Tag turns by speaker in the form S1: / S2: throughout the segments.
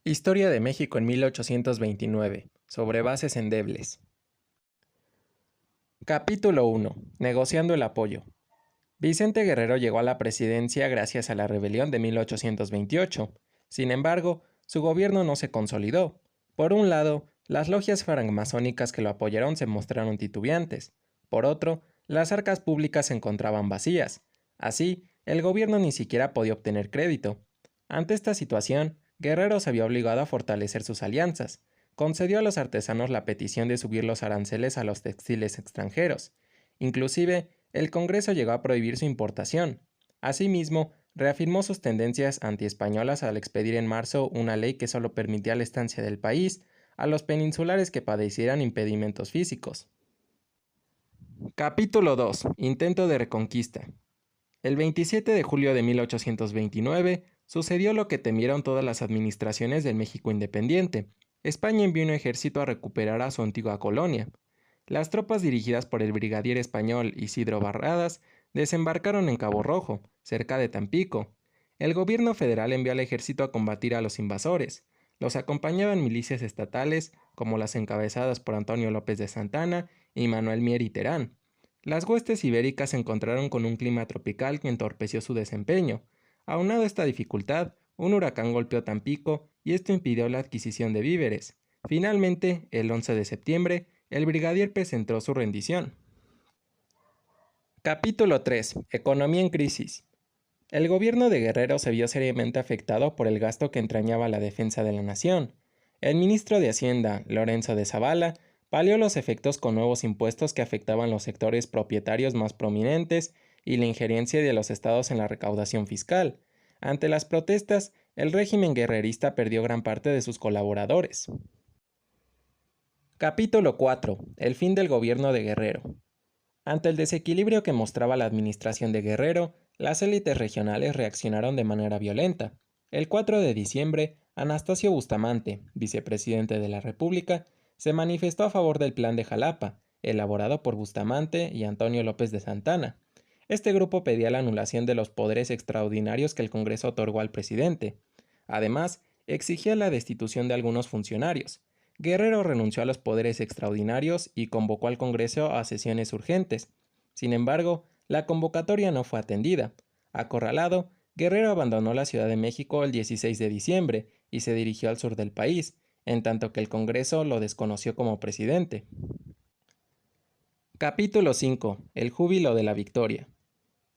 S1: Historia de México en 1829. Sobre bases endebles. Capítulo 1. Negociando el apoyo. Vicente Guerrero llegó a la presidencia gracias a la rebelión de 1828. Sin embargo, su gobierno no se consolidó. Por un lado, las logias francmasónicas que lo apoyaron se mostraron titubeantes. Por otro, las arcas públicas se encontraban vacías. Así, el gobierno ni siquiera podía obtener crédito. Ante esta situación, Guerrero se vio obligado a fortalecer sus alianzas. Concedió a los artesanos la petición de subir los aranceles a los textiles extranjeros. Inclusive, el Congreso llegó a prohibir su importación. Asimismo, reafirmó sus tendencias antiespañolas al expedir en marzo una ley que solo permitía la estancia del país a los peninsulares que padecieran impedimentos físicos. Capítulo 2. Intento de reconquista. El 27 de julio de 1829 sucedió lo que temieron todas las administraciones del México independiente. España envió un ejército a recuperar a su antigua colonia. Las tropas dirigidas por el brigadier español Isidro Barradas desembarcaron en Cabo Rojo, cerca de Tampico. El gobierno federal envió al ejército a combatir a los invasores. Los acompañaban milicias estatales, como las encabezadas por Antonio López de Santana y Manuel Mier y Terán. Las huestes ibéricas se encontraron con un clima tropical que entorpeció su desempeño. Aunado a esta dificultad, un huracán golpeó Tampico y esto impidió la adquisición de víveres. Finalmente, el 11 de septiembre, el brigadier presentó su rendición. Capítulo 3. Economía en crisis. El gobierno de Guerrero se vio seriamente afectado por el gasto que entrañaba la defensa de la nación. El ministro de Hacienda, Lorenzo de Zavala, palió los efectos con nuevos impuestos que afectaban los sectores propietarios más prominentes y la injerencia de los estados en la recaudación fiscal. Ante las protestas, el régimen guerrerista perdió gran parte de sus colaboradores. Capítulo 4. El fin del gobierno de Guerrero. Ante el desequilibrio que mostraba la administración de Guerrero, las élites regionales reaccionaron de manera violenta. El 4 de diciembre, Anastasio Bustamante, vicepresidente de la República, se manifestó a favor del Plan de Jalapa, elaborado por Bustamante y Antonio López de Santana. Este grupo pedía la anulación de los poderes extraordinarios que el Congreso otorgó al presidente. Además, exigía la destitución de algunos funcionarios. Guerrero renunció a los poderes extraordinarios y convocó al Congreso a sesiones urgentes. Sin embargo, la convocatoria no fue atendida. Acorralado, Guerrero abandonó la Ciudad de México el 16 de diciembre y se dirigió al sur del país, en tanto que el Congreso lo desconoció como presidente. Capítulo 5. El júbilo de la victoria.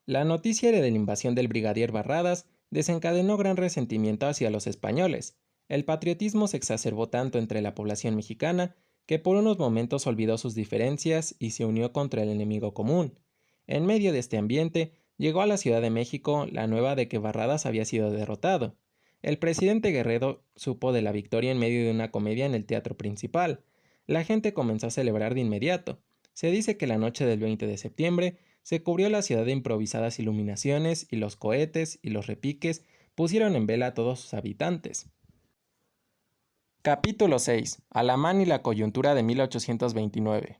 S1: La noticia de la invasión del brigadier Barradas desencadenó gran resentimiento hacia los españoles. El patriotismo se exacerbó tanto entre la población mexicana que por unos momentos olvidó sus diferencias y se unió contra el enemigo común. En medio de este ambiente, llegó a la Ciudad de México la nueva de que Barradas había sido derrotado. El presidente Guerrero supo de la victoria en medio de una comedia en el teatro principal. La gente comenzó a celebrar de inmediato. Se dice que la noche del 20 de septiembre se cubrió la ciudad de improvisadas iluminaciones y los cohetes y los repiques pusieron en vela a todos sus habitantes. Capítulo 6. Alamán y la coyuntura de 1829.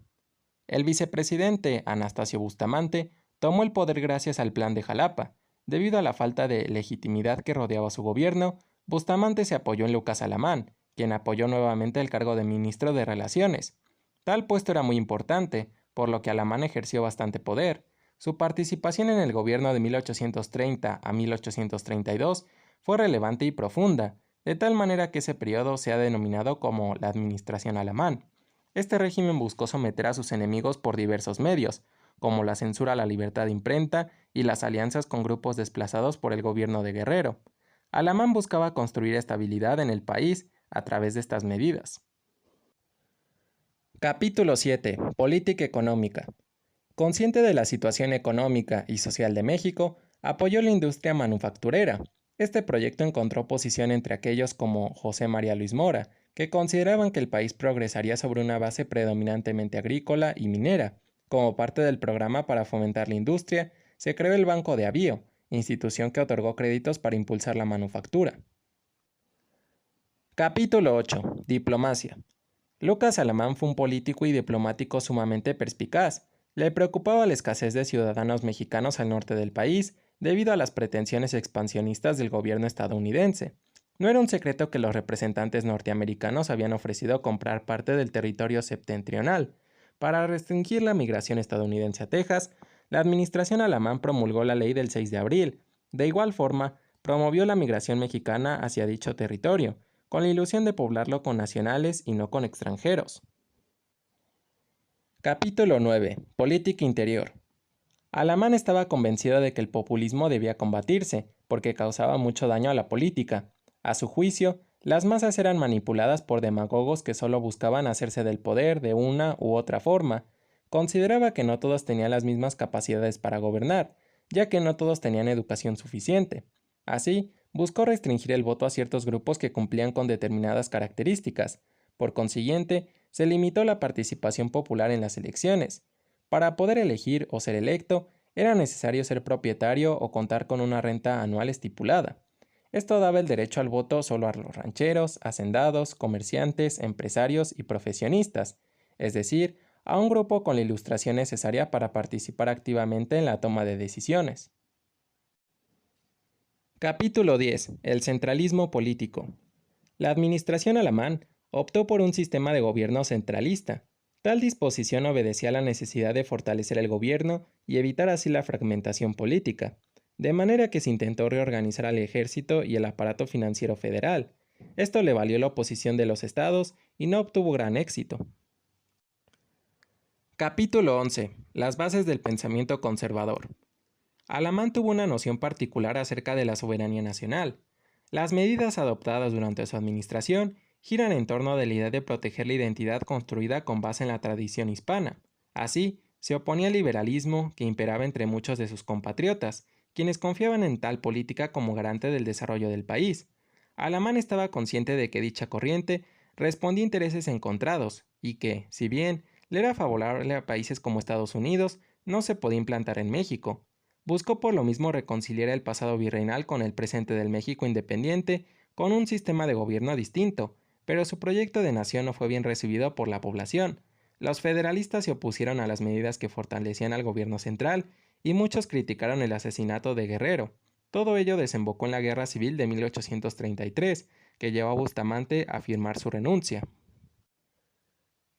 S1: El vicepresidente Anastasio Bustamante tomó el poder gracias al Plan de Jalapa. Debido a la falta de legitimidad que rodeaba su gobierno, Bustamante se apoyó en Lucas Alamán, quien apoyó nuevamente el cargo de ministro de Relaciones. Tal puesto era muy importante, por lo que Alamán ejerció bastante poder. Su participación en el gobierno de 1830 a 1832 fue relevante y profunda, de tal manera que ese periodo se ha denominado como la Administración Alamán. Este régimen buscó someter a sus enemigos por diversos medios, como la censura a la libertad de imprenta y las alianzas con grupos desplazados por el gobierno de Guerrero. Alamán buscaba construir estabilidad en el país a través de estas medidas. Capítulo 7. Política económica. Consciente de la situación económica y social de México, apoyó la industria manufacturera. Este proyecto encontró oposición entre aquellos como José María Luis Mora, que consideraban que el país progresaría sobre una base predominantemente agrícola y minera. Como parte del programa para fomentar la industria, se creó el Banco de Avío, institución que otorgó créditos para impulsar la manufactura. Capítulo 8. Diplomacia. Lucas Alamán fue un político y diplomático sumamente perspicaz. Le preocupaba la escasez de ciudadanos mexicanos al norte del país debido a las pretensiones expansionistas del gobierno estadounidense. No era un secreto que los representantes norteamericanos habían ofrecido comprar parte del territorio septentrional. Para restringir la migración estadounidense a Texas, la administración alemán promulgó la ley del 6 de abril. De igual forma, promovió la migración mexicana hacia dicho territorio, con la ilusión de poblarlo con nacionales y no con extranjeros. Capítulo 9. Política interior. Alamán estaba convencido de que el populismo debía combatirse, porque causaba mucho daño a la política. A su juicio, las masas eran manipuladas por demagogos que solo buscaban hacerse del poder de una u otra forma. Consideraba que no todos tenían las mismas capacidades para gobernar, ya que no todos tenían educación suficiente. Así, buscó restringir el voto a ciertos grupos que cumplían con determinadas características. Por consiguiente, se limitó la participación popular en las elecciones. Para poder elegir o ser electo, era necesario ser propietario o contar con una renta anual estipulada. Esto daba el derecho al voto solo a los rancheros, hacendados, comerciantes, empresarios y profesionistas, es decir, a un grupo con la ilustración necesaria para participar activamente en la toma de decisiones. Capítulo 10. El centralismo político. La administración alemán optó por un sistema de gobierno centralista. Tal disposición obedecía a la necesidad de fortalecer el gobierno y evitar así la fragmentación política, de manera que se intentó reorganizar al ejército y el aparato financiero federal. Esto le valió la oposición de los estados y no obtuvo gran éxito. Capítulo 11. Las bases del pensamiento conservador. Alamán tuvo una noción particular acerca de la soberanía nacional. Las medidas adoptadas durante su administración giran en torno de la idea de proteger la identidad construida con base en la tradición hispana. Así, se oponía al liberalismo que imperaba entre muchos de sus compatriotas, quienes confiaban en tal política como garante del desarrollo del país. Alamán estaba consciente de que dicha corriente respondía a intereses encontrados y que, si bien le era favorable a países como Estados Unidos, no se podía implantar en México. Buscó por lo mismo reconciliar el pasado virreinal con el presente del México independiente, con un sistema de gobierno distinto, pero su proyecto de nación no fue bien recibido por la población. Los federalistas se opusieron a las medidas que fortalecían al gobierno central, y muchos criticaron el asesinato de Guerrero. Todo ello desembocó en la Guerra Civil de 1833, que llevó a Bustamante a firmar su renuncia.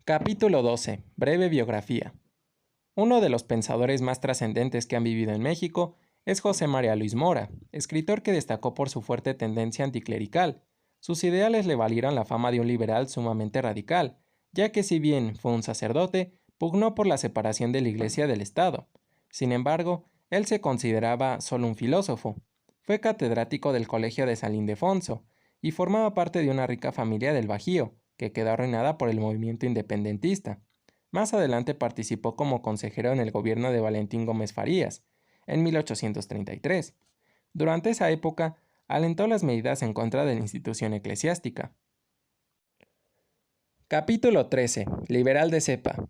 S1: Capítulo 12. Breve biografía. Uno de los pensadores más trascendentes que han vivido en México es José María Luis Mora, escritor que destacó por su fuerte tendencia anticlerical. Sus ideales le valieron la fama de un liberal sumamente radical, ya que si bien fue un sacerdote, pugnó por la separación de la Iglesia del Estado. Sin embargo, él se consideraba solo un filósofo. Fue catedrático del Colegio de San Ildefonso y formaba parte de una rica familia del Bajío, que quedó arruinada por el movimiento independentista. Más adelante participó como consejero en el gobierno de Valentín Gómez Farías, en 1833. Durante esa época, alentó las medidas en contra de la institución eclesiástica. Capítulo 13. Liberal de cepa.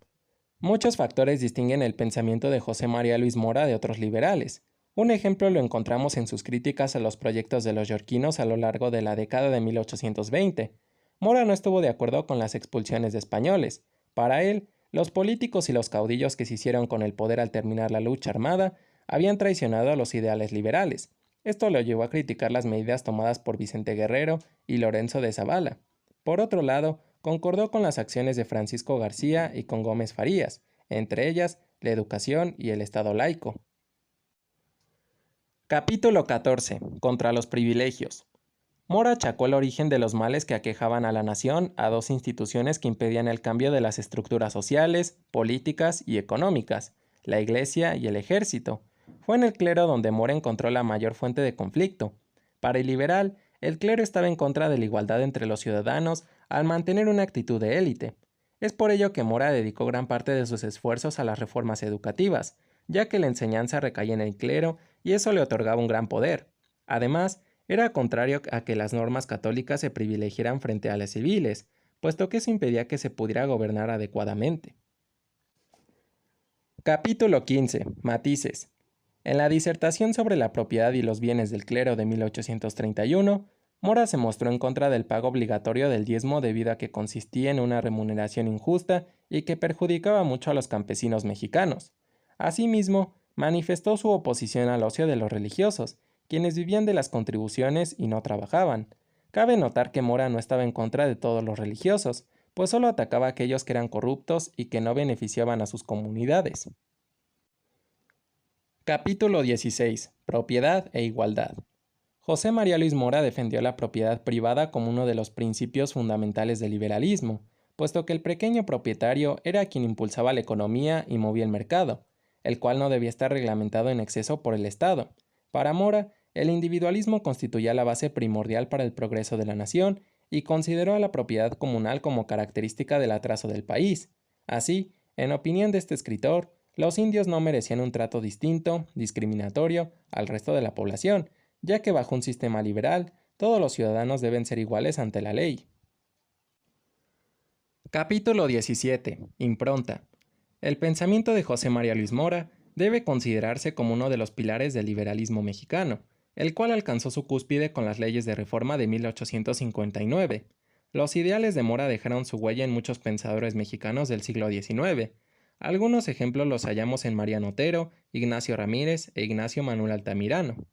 S1: Muchos factores distinguen el pensamiento de José María Luis Mora de otros liberales. Un ejemplo lo encontramos en sus críticas a los proyectos de los yorquinos a lo largo de la década de 1820. Mora no estuvo de acuerdo con las expulsiones de españoles. Para él, los políticos y los caudillos que se hicieron con el poder al terminar la lucha armada habían traicionado a los ideales liberales. Esto lo llevó a criticar las medidas tomadas por Vicente Guerrero y Lorenzo de Zavala. Por otro lado, concordó con las acciones de Francisco García y con Gómez Farías, entre ellas la educación y el Estado laico. Capítulo 14. Contra los privilegios. Mora achacó el origen de los males que aquejaban a la nación a dos instituciones que impedían el cambio de las estructuras sociales, políticas y económicas, la Iglesia y el Ejército. Fue en el clero donde Mora encontró la mayor fuente de conflicto. Para el liberal, el clero estaba en contra de la igualdad entre los ciudadanos al mantener una actitud de élite. Es por ello que Mora dedicó gran parte de sus esfuerzos a las reformas educativas, ya que la enseñanza recaía en el clero y eso le otorgaba un gran poder. Además, era contrario a que las normas católicas se privilegiaran frente a las civiles, puesto que eso impedía que se pudiera gobernar adecuadamente. Capítulo 15. Matices. En la disertación sobre la propiedad y los bienes del clero de 1831, Mora se mostró en contra del pago obligatorio del diezmo debido a que consistía en una remuneración injusta y que perjudicaba mucho a los campesinos mexicanos. Asimismo, manifestó su oposición al ocio de los religiosos, quienes vivían de las contribuciones y no trabajaban. Cabe notar que Mora no estaba en contra de todos los religiosos, pues solo atacaba a aquellos que eran corruptos y que no beneficiaban a sus comunidades. Capítulo 16. Propiedad e igualdad. José María Luis Mora defendió la propiedad privada como uno de los principios fundamentales del liberalismo, puesto que el pequeño propietario era quien impulsaba la economía y movía el mercado, el cual no debía estar reglamentado en exceso por el Estado. Para Mora, el individualismo constituía la base primordial para el progreso de la nación y consideró a la propiedad comunal como característica del atraso del país. Así, en opinión de este escritor, los indios no merecían un trato distinto, discriminatorio, al resto de la población, ya que bajo un sistema liberal, todos los ciudadanos deben ser iguales ante la ley. Capítulo 17. Impronta. El pensamiento de José María Luis Mora debe considerarse como uno de los pilares del liberalismo mexicano, el cual alcanzó su cúspide con las leyes de reforma de 1859. Los ideales de Mora dejaron su huella en muchos pensadores mexicanos del siglo XIX. Algunos ejemplos los hallamos en Mariano Otero, Ignacio Ramírez e Ignacio Manuel Altamirano.